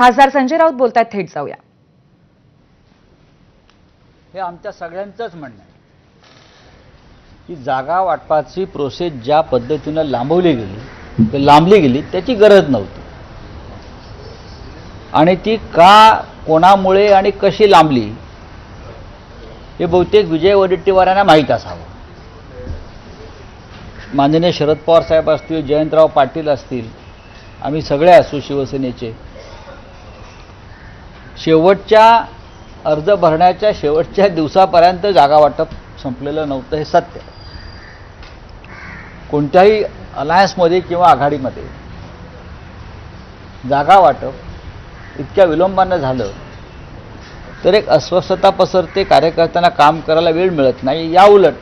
खासदार संजय राऊत बोलतात, थेट जाऊया. हे आमच्या सगळ्यांचंच म्हणणं आहे की जागा वाटपाची प्रोसेस ज्या पद्धतीनं लांबली गेली त्याची गरज नव्हती आणि ती का कोणामुळे आणि कशी लांबली हे बहुतेक विजय वडेट्टीवारांना माहीत असावं. माननीय शरद पवार साहेब असतील, जयंतराव पाटील असतील, आम्ही सगळे असू शिवसेनेचे, शेवटच्या अर्ज भरण्याच्या शेवटच्या दिवसापर्यंत जागा वाटप संपलेलं नव्हतं हे सत्य. कोणत्याही अलायन्समध्ये किंवा आघाडीमध्ये जागा वाटप इतक्या विलंबानं झालं तर एक अस्वस्थता पसरते, कार्यकर्त्यांना काम करायला वेळ मिळत नाही. या उलट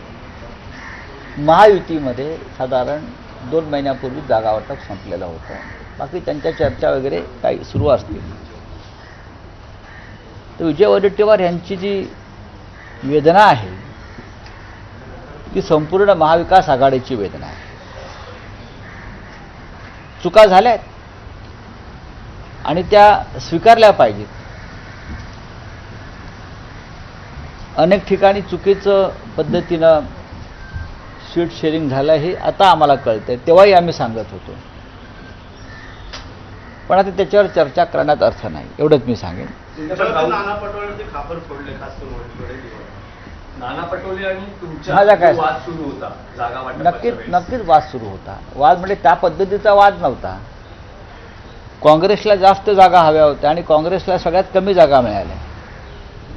महायुतीमध्ये साधारण 2 महिन्यापूर्वी जागा वाटप संपलेलं होतं. बाकी त्यांच्या चर्चा वगैरे काही सुरू असतील. तर विजय वडेट्टीवार यांची जी वेदना आहे ती संपूर्ण महाविकास आघाडीची वेदना आहे. चुका झाल्यात आणि त्या स्वीकारल्या पाहिजेत. अनेक ठिकाणी चुकीचं पद्धतीनं सीट शेअरिंग झालं हे आता आम्हाला कळतंय, तेव्हाही आम्ही सांगत होतो. पण आता त्याच्यावर चर्चा करण्यात अर्थ नाही, एवढंच मी सांगेन. नाना पटोले खापर फोडले, खास करून नाना पटोले आणि तुमचा वाद सुरू होता जागा वाटपाचा. नक्कीच वाद सुरू होता. वाद म्हणजे त्या पद्धतीचा वाद नव्हता. काँग्रेसला जास्त जागा हव्या होत्या आणि काँग्रेसला सगळ्यात कमी जागा मिळाल्या,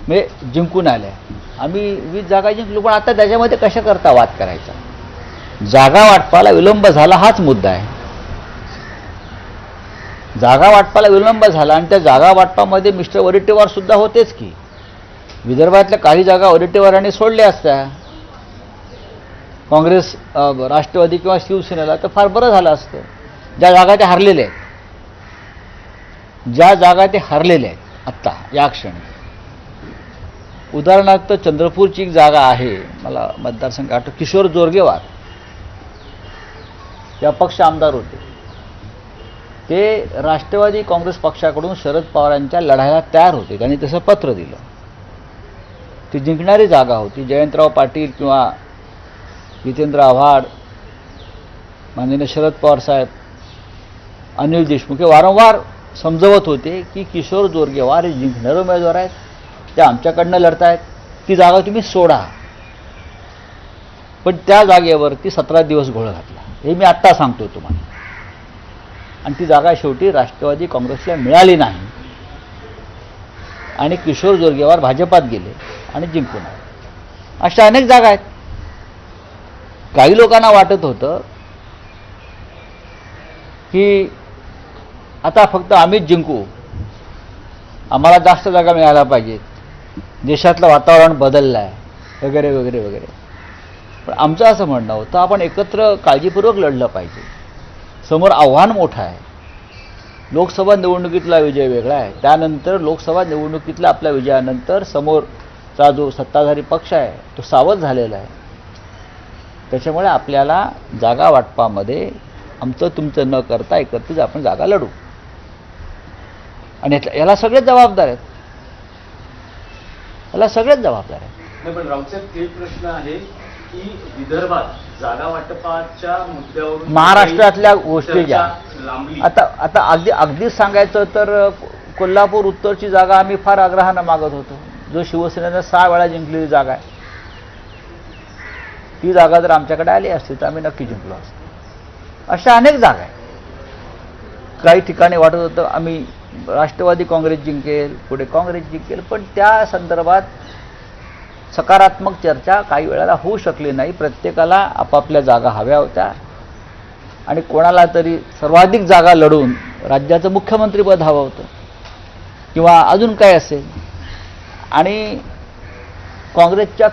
म्हणजे जिंकून आल्या. आम्ही 20 जागा जिंकलो, पण आता त्याच्यामध्ये कशा करता वाद करायचा. जागा वाटपाला विलंब झाला हाच मुद्दा आहे. जागा वाटपाला विलंब झाला आणि त्या जागा वाटपामध्ये मिस्टर वडेट्टीवार सुद्धा होतेच की. विदर्भातल्या काही जागा वडेट्टीवारांनी सोडल्या असत्या काँग्रेस, राष्ट्रवादी किंवा शिवसेनेला, तर फार बरं झालं असतं. ज्या जागा ते हरलेल्या आहेत आत्ता या क्षणी, उदाहरणार्थ चंद्रपूरची एक जागा आहे, मला मतदारसंघ आठवतो, किशोर जोरगेवार या पक्ष आमदार होते. ते राष्ट्रवादी काँग्रेस पक्षाकडून शरद पवारांच्या लढायला तयार होते. त्यांनी तसं पत्र दिलं. ती जिंकणारी जागा होती. जयंतराव पाटील किंवा जितेंद्र आव्हाड, माननीय शरद पवार साहेब, अनिल देशमुख हे वारंवार समजवत होते की किशोर जोरगेवार हे जिंकणारे उमेदवार आहेत, ते आमच्याकडनं लढतायत, ती जागा तुम्ही सोडा. पण त्या जागेवरती 17 दिवस घोळ घातला, हे मी आत्ता सांगतो तुम्हाला. आणि ती जागा शेवटी राष्ट्रवादी काँग्रेसला मिळाली नाही आणि किशोर जोरगेवार भाजपात गेले आणि जिंकून आले. अशा अनेक जागा आहेत. काही लोकांना वाटत होतं की आता फक्त आम्हीच जिंकू, आम्हाला जास्त जागा मिळायला पाहिजेत, देशातलं वातावरण बदललं आहे वगैरे वगैरे वगैरे. पण आमचं असं म्हणणं होतं आपण एकत्र काळजीपूर्वक लढलं पाहिजे. समोर आव्हान मोठं आहे. लोकसभा निवडणुकीतला विजय वेगळा आहे, त्यानंतर लोकसभा निवडणुकीतल्या आपल्या विजयानंतर समोरचा जो सत्ताधारी पक्ष आहे तो सावध झालेला आहे. त्याच्यामुळे आपल्याला जागा वाटपामध्ये आमचं तुमचं न करता एकत्रित आपण जागा लढू. आणि याला सगळेच जबाबदार आहेत. नाही, पण राऊतसाहेब थेट प्रश्न आहे की विदर्भात जागा वाटपाच्या मुद्द्यावरून महाराष्ट्रातल्या गोष्टी ज्या लांबली. आता अगदीच सांगायचं तर कोल्हापूर उत्तरची जागा आम्ही फार आग्रहानं मागत होतो, जो शिवसेनेनं 6 वेळा जिंकलेली जागा आहे. ती जागा जर आमच्याकडे आली असती तर आम्ही नक्की जिंकलो असतो. अशा अनेक जागा आहेत. काही ठिकाणी वाटत होतं आम्ही राष्ट्रवादी काँग्रेस जिंकेल, पुढे काँग्रेस जिंकेल, पण त्या संदर्भात सकारात्मक चर्चा काही वेळेला होऊ शकली नाही. प्रत्येकाला आपापल्या जागा हव्या होत्या आणि कोणाला तरी सर्वाधिक जागा लढून राज्याचं मुख्यमंत्रीपद हवं होतं किंवा अजून काय असेल. आणि काँग्रेसच्या